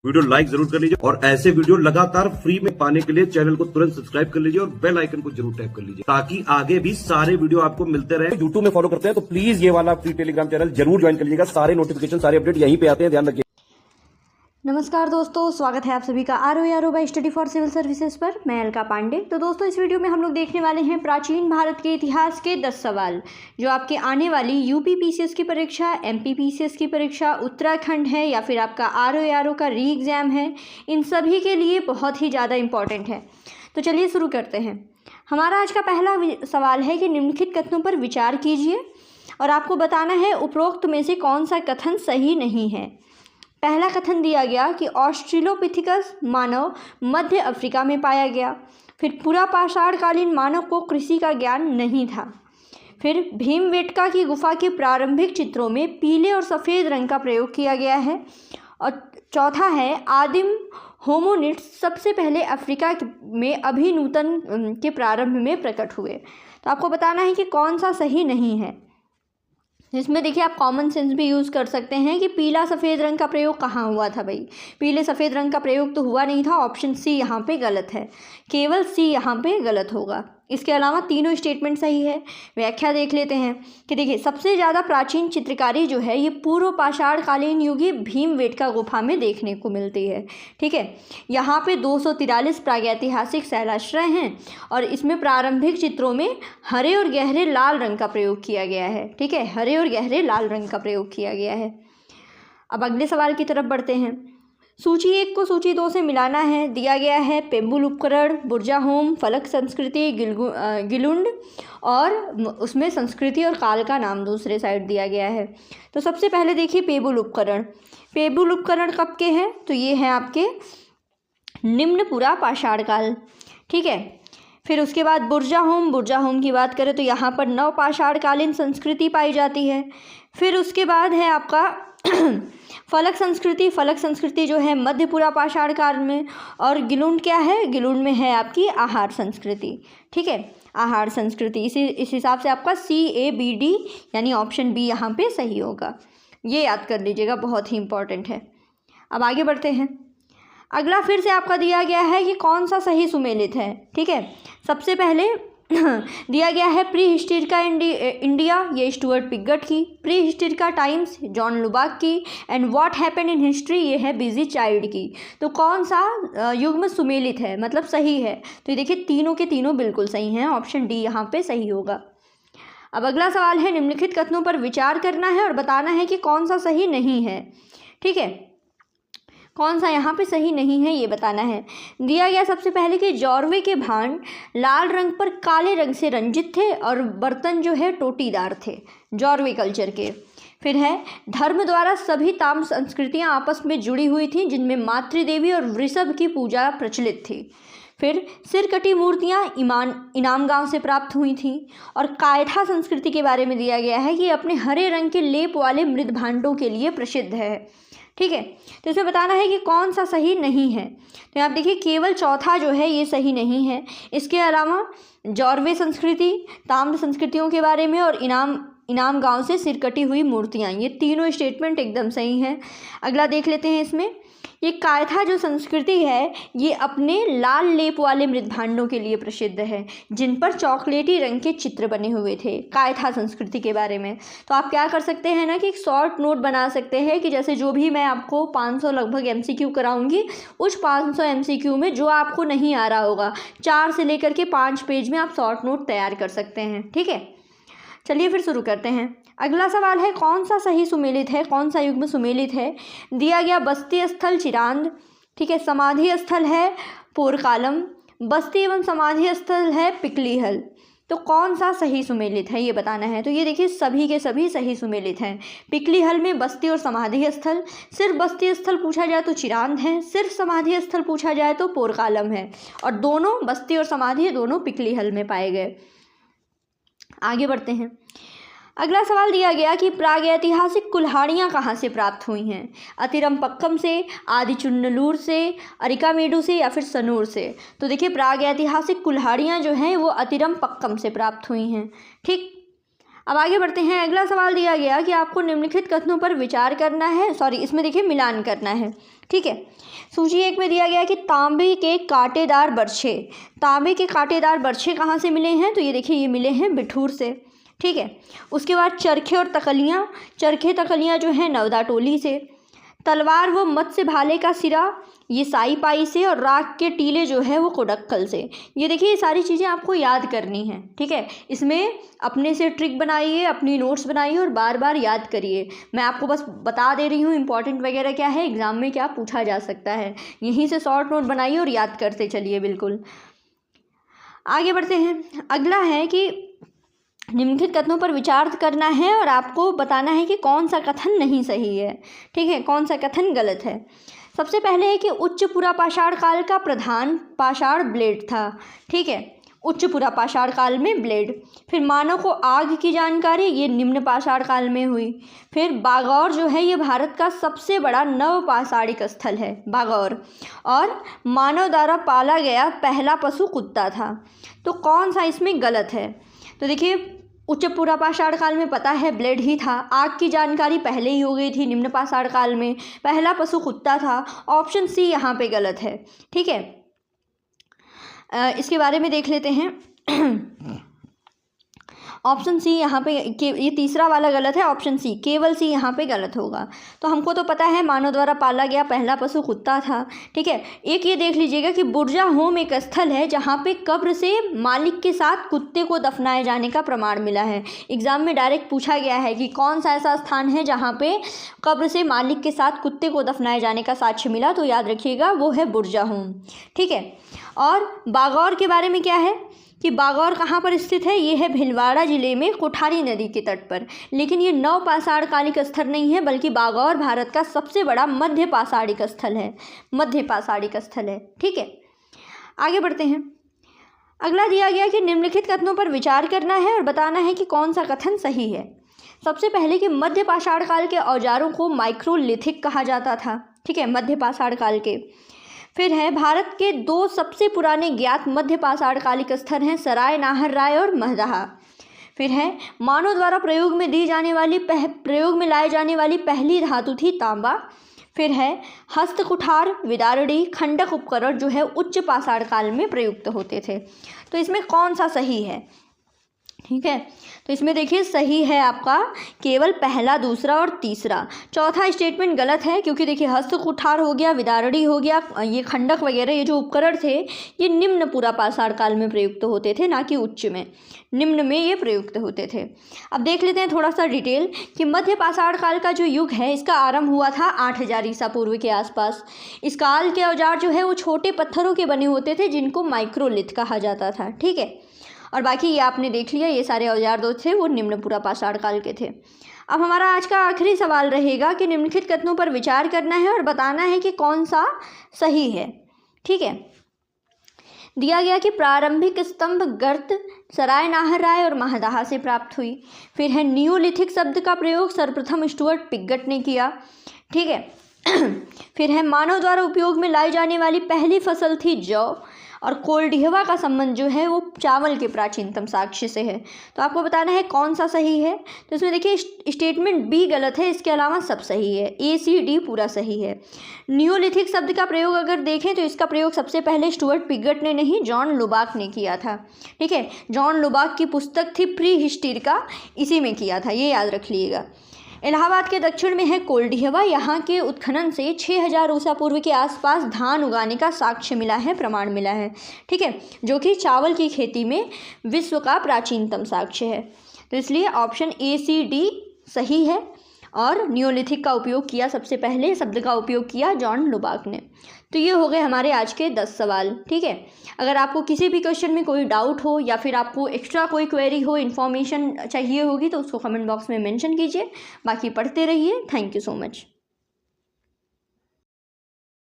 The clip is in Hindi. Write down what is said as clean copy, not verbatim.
वीडियो लाइक जरूर कर लीजिए और ऐसे वीडियो लगातार फ्री में पाने के लिए चैनल को तुरंत सब्सक्राइब कर लीजिए और बेल आइकन को जरूर टैप कर लीजिए ताकि आगे भी सारे वीडियो आपको मिलते रहे। यूट्यूब में फॉलो करते हैं तो प्लीज ये वाला फ्री टेलीग्राम चैनल जरूर ज्वाइन कर लीजिएगा। सारे नोटिफिकेशन सारे अपडेट यहीं पे आते हैं, ध्यान रखिए। नमस्कार दोस्तों, स्वागत है आप सभी का R by study for civil services पर। मैं अलका पांडे। तो दोस्तों, इस वीडियो में हम लोग देखने वाले हैं प्राचीन भारत के इतिहास के 10 सवाल जो आपके आने वाली यूपी पीसीएस की परीक्षा, एमपी पीसीएस की परीक्षा, उत्तराखंड है या फिर आपका आर का री एग्ज़ाम है, इन सभी के लिए बहुत ही ज़्यादा इम्पॉर्टेंट है। तो चलिए शुरू करते हैं। हमारा आज का पहला सवाल है कि निम्नलिखित कथनों पर विचार कीजिए और आपको बताना है उपरोक्त में से कौन सा कथन सही नहीं है। पहला कथन दिया गया कि ऑस्ट्रेलोपिथिकस मानव मध्य अफ्रीका में पाया गया। फिर पुरापाषाणकालीन मानव को कृषि का ज्ञान नहीं था। फिर भीमबेटका की गुफा के प्रारंभिक चित्रों में पीले और सफ़ेद रंग का प्रयोग किया गया है। और चौथा है आदिम होमोनिड्स सबसे पहले अफ्रीका में अभिनूतन के प्रारंभ में प्रकट हुए। तो आपको बताना है कि कौन सा सही नहीं है। इसमें देखिए आप कॉमन सेंस भी यूज़ कर सकते हैं कि पीला सफ़ेद रंग का प्रयोग कहाँ हुआ था। भाई पीले सफ़ेद रंग का प्रयोग तो हुआ नहीं था। ऑप्शन सी यहाँ पे गलत है, केवल सी यहाँ पे गलत होगा। इसके अलावा तीनों स्टेटमेंट सही है। व्याख्या देख लेते हैं कि देखिए सबसे ज़्यादा प्राचीन चित्रकारी जो है ये पूर्व पाषाणकालीन युगी भीमबेटका गुफा में देखने को मिलती है। ठीक है, यहाँ पे 243 प्रागैतिहासिक शैलाश्रय हैं और इसमें प्रारंभिक चित्रों में हरे और गहरे लाल रंग का प्रयोग किया गया है। ठीक है, हरे और गहरे लाल रंग का प्रयोग किया गया है। अब अगले सवाल की तरफ बढ़ते हैं। सूची 1 को सूची 2 से मिलाना है। दिया गया है पेम्बुल उपकरण, बुर्जाहोम, फलक संस्कृति, गिलुंड और उसमें संस्कृति और काल का नाम दूसरे साइड दिया गया है। तो सबसे पहले देखिए पेम्बुल उपकरण। पेम्बुल उपकरण कब के हैं? तो ये हैं आपके निम्न पुरा पाषाण काल। ठीक है, फिर उसके बाद बुर्जाहोम की बात करें तो यहाँ पर नवपाषाणकालीन संस्कृति पाई जाती है। फिर उसके बाद है आपका फलक संस्कृति जो है मध्यपुरा पाषाण काल में। और गिलुंड क्या है? गिलुंड में है आपकी आहार संस्कृति। ठीक है, आहार संस्कृति। इस हिसाब से आपका CABD यानी ऑप्शन बी यहाँ पे सही होगा। ये याद कर लीजिएगा, बहुत ही इंपॉर्टेंट है। अब आगे बढ़ते हैं। अगला फिर से आपका दिया गया है कि कौन सा सही सुमेलित है। ठीक है, सबसे पहले दिया गया है प्री हिस्टोरिका इंडिया, ये स्टुअर्ट पिगट की। Prehistoric times John Lubbock की। And what happened in history, ये है बिजी चाइल्ड की। तो कौन सा युग्म सुमेलित है, मतलब सही है? तो ये देखिए तीनों के तीनों बिल्कुल सही हैं। ऑप्शन डी यहाँ पे सही होगा। अब अगला सवाल है निम्नलिखित कथनों पर विचार करना है और बताना है कि कौन सा सही नहीं है। ठीक है, कौन सा यहाँ पे सही नहीं है ये बताना है। दिया गया सबसे पहले कि जौरवे के भांड लाल रंग पर काले रंग से रंजित थे और बर्तन जो है टोटीदार थे, जौरवे कल्चर के। फिर है धर्म द्वारा सभी ताम्र संस्कृतियाँ आपस में जुड़ी हुई थीं जिनमें मातृदेवी और वृषभ की पूजा प्रचलित थी। फिर सिरकटी मूर्तियाँ इनाम गांव से प्राप्त हुई थीं। और कायथा संस्कृति के बारे में दिया गया है कि अपने हरे रंग के लेप वाले मृद भांडों के लिए प्रसिद्ध है। ठीक है, तो इसमें बताना है कि कौन सा सही नहीं है। तो आप देखिए केवल चौथा जो है ये सही नहीं है। इसके अलावा जौरवे संस्कृति, ताम्र संस्कृतियों के बारे में और इनाम गांव से सिरकटी हुई मूर्तियाँ, ये तीनों स्टेटमेंट एकदम सही हैं। अगला देख लेते हैं। इसमें ये कायथा जो संस्कृति है ये अपने लाल लेप वाले मृद भांडों के लिए प्रसिद्ध है जिन पर चॉकलेटी रंग के चित्र बने हुए थे, कायथा संस्कृति के बारे में। तो आप क्या कर सकते हैं ना कि एक शॉर्ट नोट बना सकते हैं कि जैसे जो भी मैं आपको 500 लगभग MCQ कराऊंगी, उस 500 MCQ में जो आपको नहीं आ रहा होगा 4 से लेकर के 5 पेज में आप शॉर्ट नोट तैयार कर सकते हैं। ठीक है, चलिए फिर शुरू करते हैं। अगला सवाल है कौन सा सही सुमेलित है, कौन सा युग्म सुमेलित है। दिया गया बस्ती स्थल चिरांद। ठीक है, समाधि स्थल है पोरकालम, बस्ती एवं समाधि स्थल है पिकलीहल। तो कौन सा सही सुमेलित है ये बताना है। तो ये देखिए सभी के सभी सही सुमेलित हैं। पिकलीहल में बस्ती और समाधि स्थल, सिर्फ बस्ती स्थल पूछा जाए तो चिरांद है, सिर्फ समाधि स्थल पूछा जाए तो पोरकालम है। और दोनों बस्ती और समाधि दोनों पिकलीहल में पाए गए। आगे बढ़ते हैं। अगला सवाल दिया गया कि प्रागैतिहासिक कुल्हाड़ियाँ कहाँ से प्राप्त हुई हैं। अतिरमपक्कम से, आदिचुन्नलूर से, अरिकामेडु से या फिर सनूर से। तो देखिए प्रागैतिहासिक कुल्हाड़ियाँ जो हैं वो अतिरमपक्कम से प्राप्त हुई हैं। ठीक, अब आगे बढ़ते हैं। अगला सवाल दिया गया कि आपको निम्नलिखित कथनों पर विचार करना है, इसमें देखिए मिलान करना है। ठीक है, सूची 1 में दिया गया कि तांबे के कांटेदार बर्छे। तांबे के कांटेदार बर्छे कहाँ से मिले हैं? तो ये देखिए, ये मिले हैं बिठूर से। ठीक है, उसके बाद चरखे और तकलियाँ। चरखे तकलियाँ जो हैं नवदा टोली से। तलवार व मत्स्य भाले का सिरा, ये साई पाई से। और राख के टीले जो है वो कोडक्कल से। ये देखिए, ये सारी चीज़ें आपको याद करनी है। ठीक है, इसमें अपने से ट्रिक बनाइए, अपनी नोट्स बनाइए और बार बार याद करिए। मैं आपको बस बता दे रही हूँ इंपॉर्टेंट वगैरह क्या है, एग्जाम में क्या पूछा जा सकता है। यहीं से शॉर्ट नोट बनाइए और याद करते चलिए। बिल्कुल आगे बढ़ते हैं। अगला है कि निम्नलिखित कथनों पर विचार करना है और आपको बताना है कि कौन सा कथन नहीं सही है। ठीक है, कौन सा कथन गलत है। सबसे पहले है कि उच्च पुरा पाषाण काल का प्रधान पाषाण ब्लेड था। ठीक है, उच्च पुरा पाषाण काल में ब्लेड। फिर मानव को आग की जानकारी, ये निम्न पाषाण काल में हुई। फिर बागौर जो है ये भारत का सबसे बड़ा नव पाषाणिक स्थल है, बागौर। और मानव द्वारा पाला गया पहला पशु कुत्ता था। तो कौन सा इसमें गलत है? तो देखिए, उच्च पुरा पाषाण काल में पता है ब्लेड ही था। आग की जानकारी पहले ही हो गई थी निम्न पाषाण काल में। पहला पशु कुत्ता था। ऑप्शन सी यहाँ पे गलत है। ठीक है, इसके बारे में देख लेते हैं। ऑप्शन सी यहाँ पे ये तीसरा वाला गलत है। ऑप्शन सी, केवल सी यहाँ पे गलत होगा। तो हमको तो पता है मानव द्वारा पाला गया पहला पशु कुत्ता था। ठीक है, एक ये देख लीजिएगा कि बुर्जा होम एक स्थल है जहाँ पे कब्र से मालिक के साथ कुत्ते को दफनाए जाने का प्रमाण मिला है। एग्जाम में डायरेक्ट पूछा गया है कि कौन सा ऐसा स्थान है जहाँ पे कब्र से मालिक के साथ कुत्ते को दफनाए जाने का साक्ष्य मिला, तो याद रखिएगा वो है बुर्जा होम। ठीक है, और बागौर के बारे में क्या है कि बागौर कहाँ पर स्थित है? ये है भीलवाड़ा जिले में कोठारी नदी के तट पर। लेकिन ये नव पाषाण कालिक स्थल नहीं है, बल्कि बागौर भारत का सबसे बड़ा मध्य पाषाणिक स्थल है। मध्य पाषाणिक स्थल है। ठीक है, आगे बढ़ते हैं। अगला दिया गया कि निम्नलिखित कथनों पर विचार करना है और बताना है कि कौन सा कथन सही है। सबसे पहले कि मध्य पाषाण काल के औजारों को माइक्रोलिथिक कहा जाता था। ठीक है, मध्य पाषाण काल के। फिर है भारत के 2 सबसे पुराने ज्ञात मध्य पाषाण कालिक स्थल हैं, सराय नाहर राय और महदहा। फिर है मानव द्वारा प्रयोग में लाई जाने वाली पहली धातु थी तांबा। फिर है हस्त कुठार, विदारड़ी, खंडक उपकरण जो है उच्च पाषाण काल में प्रयुक्त होते थे। तो इसमें कौन सा सही है? ठीक है, तो इसमें देखिए सही है आपका केवल पहला, दूसरा और तीसरा। चौथा स्टेटमेंट गलत है, क्योंकि देखिए हस्त कुठार हो गया, विदारड़ी हो गया, ये खंडक वगैरह ये जो उपकरण थे ये निम्न पुरा पाषाण काल में प्रयुक्त होते थे, ना कि उच्च में। निम्न में ये प्रयुक्त होते थे। अब देख लेते हैं थोड़ा सा डिटेल कि मध्य पाषाण काल का जो युग है इसका आरंभ हुआ था 8000 ईसा पूर्व के आसपास। इस काल के औजार जो है वो छोटे पत्थरों के बने होते थे जिनको माइक्रोलिथ कहा जाता था। ठीक है, और बाकी ये आपने देख लिया, ये सारे औजार जो थे वो निम्न पुरा पाषाण काल के थे। अब हमारा आज का आखिरी सवाल रहेगा कि निम्नलिखित कथनों पर विचार करना है और बताना है कि कौन सा सही है। ठीक है, दिया गया कि प्रारंभिक स्तंभ गर्त सराय नाहर राय और महदहा से प्राप्त हुई। फिर है नियोलिथिक शब्द का प्रयोग सर्वप्रथम स्टुअर्ट पिगट ने किया। ठीक है, फिर है मानव द्वारा उपयोग में लाई जाने वाली पहली फसल थी जौ। और कोल्डिहवा का संबंध जो है वो चावल के प्राचीनतम साक्ष्य से है। तो आपको बताना है कौन सा सही है। तो इसमें देखिए स्टेटमेंट बी गलत है, इसके अलावा सब सही है। ए सी डी पूरा सही है। नियोलिथिक शब्द का प्रयोग अगर देखें तो इसका प्रयोग सबसे पहले स्टुअर्ट पिगट ने नहीं, जॉन लुबाक ने किया था। ठीक है, जॉन लुबाक की पुस्तक थी प्री हिस्ट्री का, इसी में किया था, ये याद रख लीजिएगा। इलाहाबाद के दक्षिण में है कोल्डिहवा। यहाँ के उत्खनन से 6000 ईसा पूर्व के आसपास धान उगाने का साक्ष्य मिला है, प्रमाण मिला है। ठीक है, जो कि चावल की खेती में विश्व का प्राचीनतम साक्ष्य है। तो इसलिए ऑप्शन ए सी डी सही है। और नियोलिथिक का उपयोग किया, सबसे पहले शब्द का उपयोग किया जॉन लुबाक ने। तो ये हो गए हमारे आज के 10 सवाल। ठीक है, अगर आपको किसी भी क्वेश्चन में कोई डाउट हो या फिर आपको एक्स्ट्रा कोई क्वेरी हो, इन्फॉर्मेशन चाहिए होगी, तो उसको कमेंट बॉक्स में मेंशन कीजिए। बाकी पढ़ते रहिए। Thank you so much.